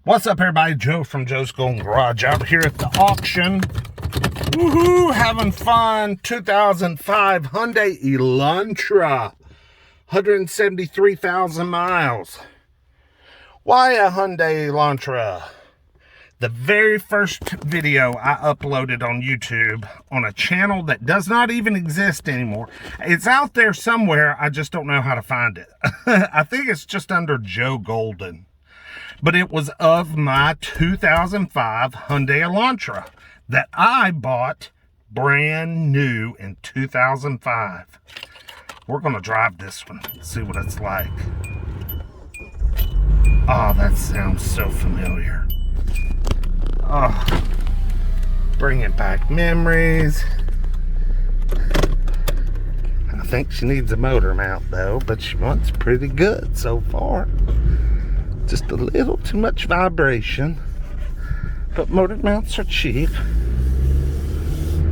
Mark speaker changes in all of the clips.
Speaker 1: What's up, everybody? Joe from Joe's Golden Garage out here at the auction. Woohoo! Having fun. 2005 Hyundai Elantra. 173,000 miles. Why a Hyundai Elantra? The very first video I uploaded on YouTube on a channel that does not even exist anymore. It's out there somewhere. I just don't know how to find it. I think it's just under Joe Golden. But it was of my 2005 Hyundai Elantra that I bought brand new in 2005. We're going to drive this one, see what it's like. Oh, that sounds so familiar. Oh, bringing back memories. I think she needs a motor mount though, but she wants pretty good so far. Just a little too much vibration, but motor mounts are cheap.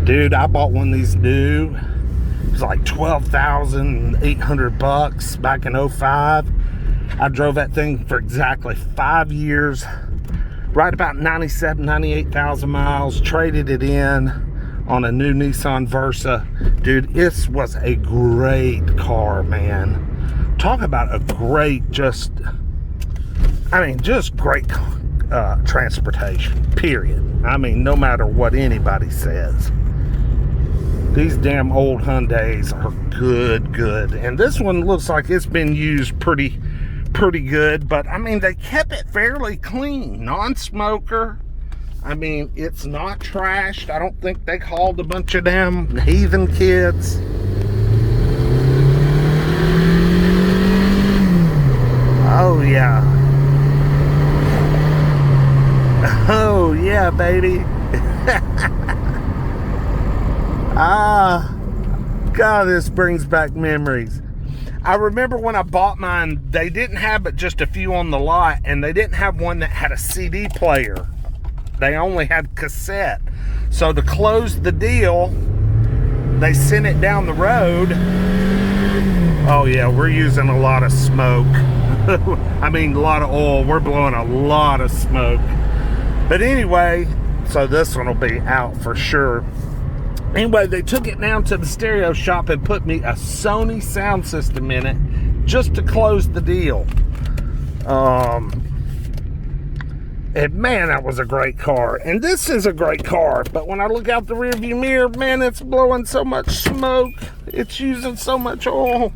Speaker 1: Dude, I bought one of these new. It was like $12,800 back in 05. I drove that thing for exactly 5 years, right about 98,000 miles. Traded it in on a new Nissan Versa. Dude, this was a great car, man. Talk about a great, just great transportation, period. I mean, no matter what anybody says. These damn old Hyundais are good. And this one looks like it's been used pretty good. But, I mean, they kept it fairly clean. Non-smoker. I mean, it's not trashed. I don't think they called a bunch of damn heathen kids. Oh, yeah. Oh yeah, baby. God, this brings back memories. I remember when I bought mine, they didn't have but just a few on the lot, and they didn't have one that had a CD player. They only had cassette. So to close the deal, they sent it down the road. Oh yeah, we're using a lot of smoke. I mean, a lot of oil. We're blowing a lot of smoke. But anyway, so this one will be out for sure. Anyway, they took it down to the stereo shop and put me a Sony sound system in it just to close the deal. And man, that was a great car. And this is a great car. But when I look out the rearview mirror, man, it's blowing so much smoke. It's using so much oil.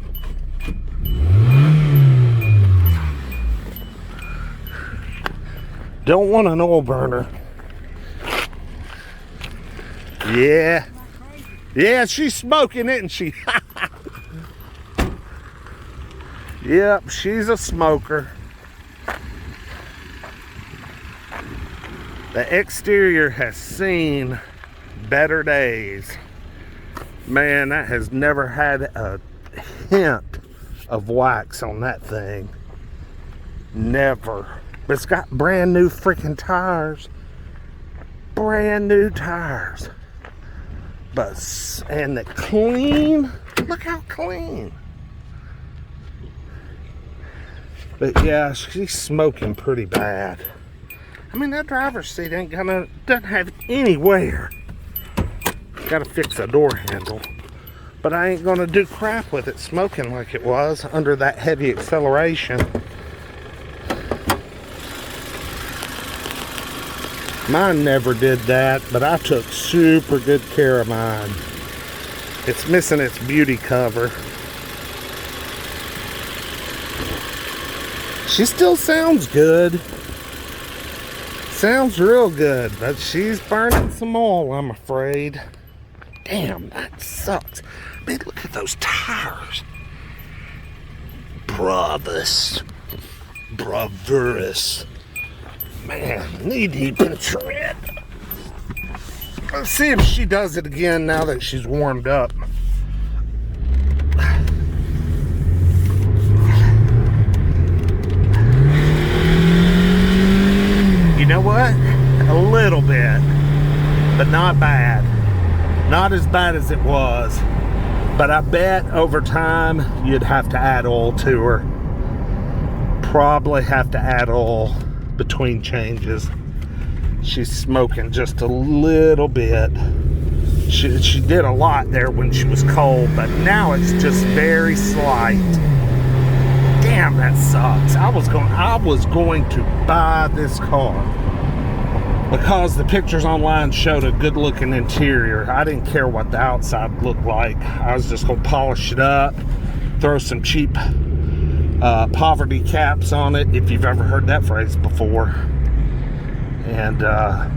Speaker 1: Don't want an oil burner. Yeah. Yeah, she's smoking, isn't she? Yep, she's a smoker. The exterior has seen better days. Man, that has never had a hint of wax on that thing. Never. But it's got brand new freaking tires. Brand new tires. And the clean. Look how clean. But yeah, she's smoking pretty bad. I mean, that driver's seat doesn't have anywhere. Gotta fix the door handle. But I ain't gonna do crap with it smoking like it was under that heavy acceleration. Mine never did that, but I took super good care of mine. It's missing its beauty cover. She still sounds good. Sounds real good, but she's burning some oil, I'm afraid. Damn, that sucks. Man, look at those tires. Bravurous. Man, knee deep in tread. Let's see if she does it again now that she's warmed up. You know what? A little bit, but not bad. Not as bad as it was. But I bet over time you'd have to add oil to her. Probably have to add oil. between changes. She's smoking just a little bit. She did a lot there when she was cold, but now it's just very slight. Damn, that sucks. I was going to buy this car because the pictures online showed a good looking interior. I didn't care what the outside looked like. I was just gonna polish it up, throw some cheap poverty caps on it, if you've ever heard that phrase before, and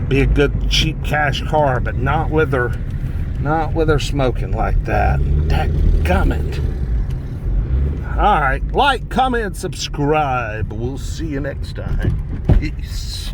Speaker 1: be a good cheap cash car, but not with her smoking like that. Dadgummit. All right, like, comment, subscribe. We'll see you next time. Peace.